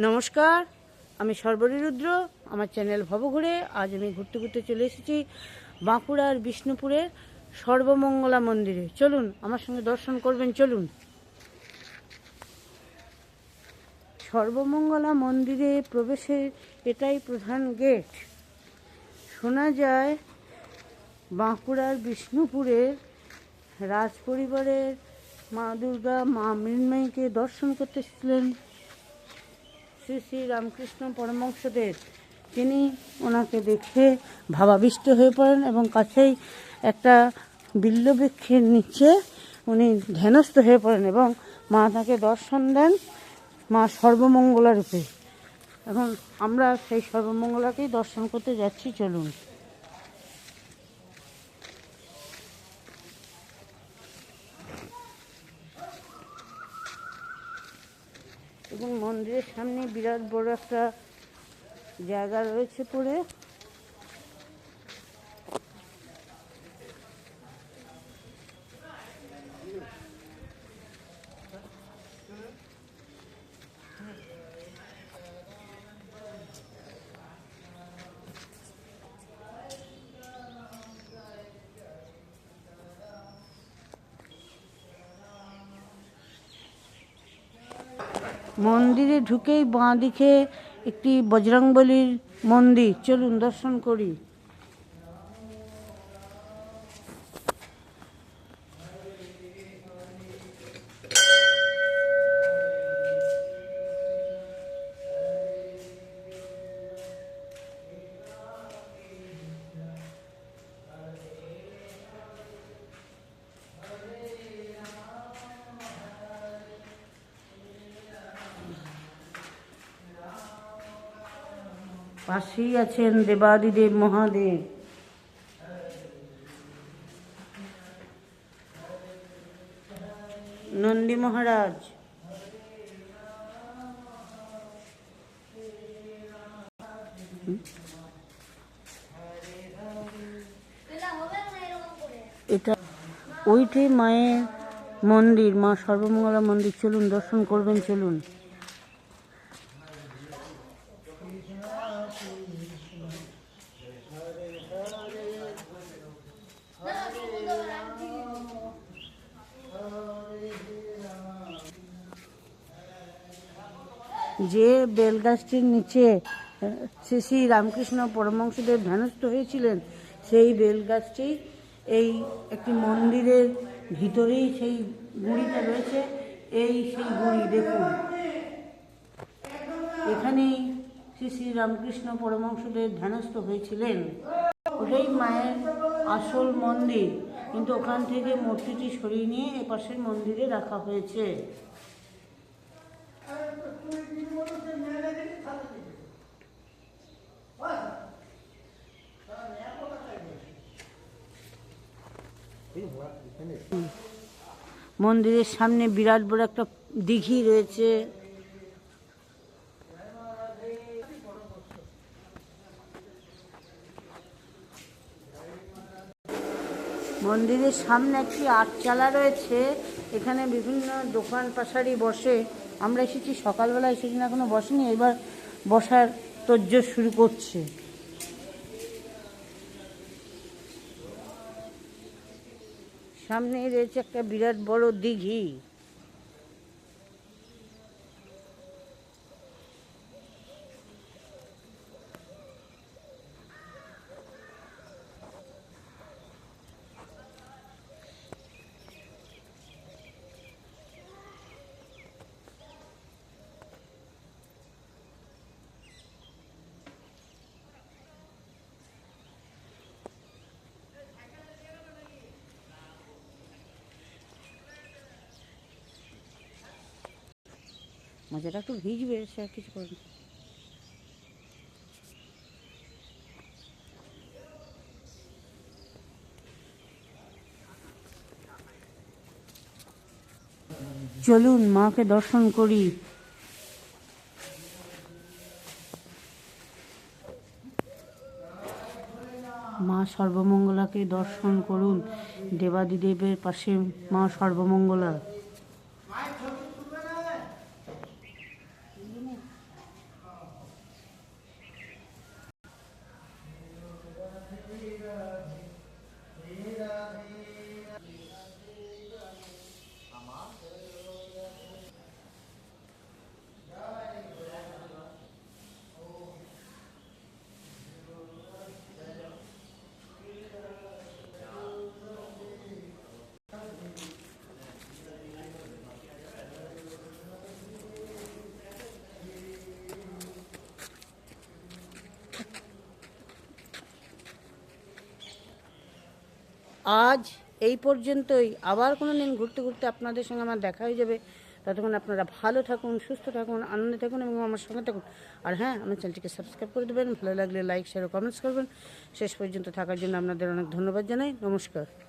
নমস্কার, আমি সর্বরী রুদ্র। আমার চ্যানেল ভবঘুরে আজ আমি ঘুরতে ঘুরতে চলে এসেছি বাঁকুড়ার বিষ্ণুপুরের সর্বমঙ্গলা মন্দিরে। চলুন আমার সঙ্গে দর্শন করবেন। চলুন। সর্বমঙ্গলা মন্দিরে প্রবেশের এটাই প্রধান গেট। শোনা যায় বাঁকুড়ার বিষ্ণুপুরের রাজ পরিবারের মা দুর্গা, মা মৃন্ময়ীকে দর্শন করতে এসেছিলেন শ্রী শ্রী রামকৃষ্ণ পরমহংসদেব। তিনি ওনাকে দেখে ভাবাবিষ্ট হয়ে পড়েন এবং কাছেই একটা বিল্লবৃক্ষের নিচে উনি ধ্যানস্থ হয়ে পড়েন এবং মা তাকে দর্শন দেন মা সর্বমঙ্গলা রূপে। এখন আমরা সেই সর্বমঙ্গলাকেই দর্শন করতে যাচ্ছি। চলুন। এবং মন্দিরের সামনে বিরাট বড় একটা জায়গা রয়েছে পড়ে। মন্দিরে ঢুকেই বাঁ দিকে একটি বজরংবলীর মন্দির। চলুন দর্শন করি। পাশেই আছেন দেবাদিদেব মহাদেব। নন্দী মহারাজ। এটা ওইটাই মায়ের মন্দির, মা সর্বমঙ্গলা মন্দির। চলুন দর্শন করবেন। চলুন। যে বেলগাছটির নিচে শ্রী শ্রী রামকৃষ্ণ পরমহংসদেব ধ্যানস্থ হয়েছিলেন, সেই বেলগাছটি এই একটি মন্দিরের ভিতরেই সেই গুঁড়িটা রয়েছে। এই সেই গুঁড়ি দেখুন, এখানেই শ্রী শ্রী রামকৃষ্ণ পরমহংসদেব ধ্যানস্থ হয়েছিলেন। ওটাই মায়ের আসল মন্দির, কিন্তু ওখান থেকে মূর্তিটি সরিয়ে নিয়ে এপাশের মন্দিরে রাখা হয়েছে। মন্দিরের সামনে বিরাট বড় একটা দিঘি রয়েছে। মন্দিরের সামনে একটি আটচালা রয়েছে। এখানে বিভিন্ন দোকান পাশারি বসে। আমরা এসেছি সকালবেলা, এসেছি না, এখনো বসেনি। এবার বসার তোড়জোড় শুরু করছে। সামনেই রয়েছে একটা বিরাট বড় দিঘি। মাঝেটা একটু ভিজবে, সে আর কিছু করবে। চলুন মাকে দর্শন করি। মা সর্বমঙ্গলাকে দর্শন করুন। দেবাদিদেবের পাশে মা সর্বমঙ্গলা। আজ এই পর্যন্তই। আবার কোনো দিন ঘুরতে ঘুরতে আপনাদের সঙ্গে আমার দেখা হয়ে যাবে। ততক্ষণ আপনারা ভালো থাকুন, সুস্থ থাকুন, আনন্দে থাকুন এবং আমার সঙ্গে থাকুন। আর হ্যাঁ, আমার চ্যানেলটিকে সাবস্ক্রাইব করে দেবেন। ভালো লাগলে লাইক, শেয়ার ও কমেন্টস করবেন। শেষ পর্যন্ত থাকার জন্য আপনাদের অনেক ধন্যবাদ জানাই। নমস্কার।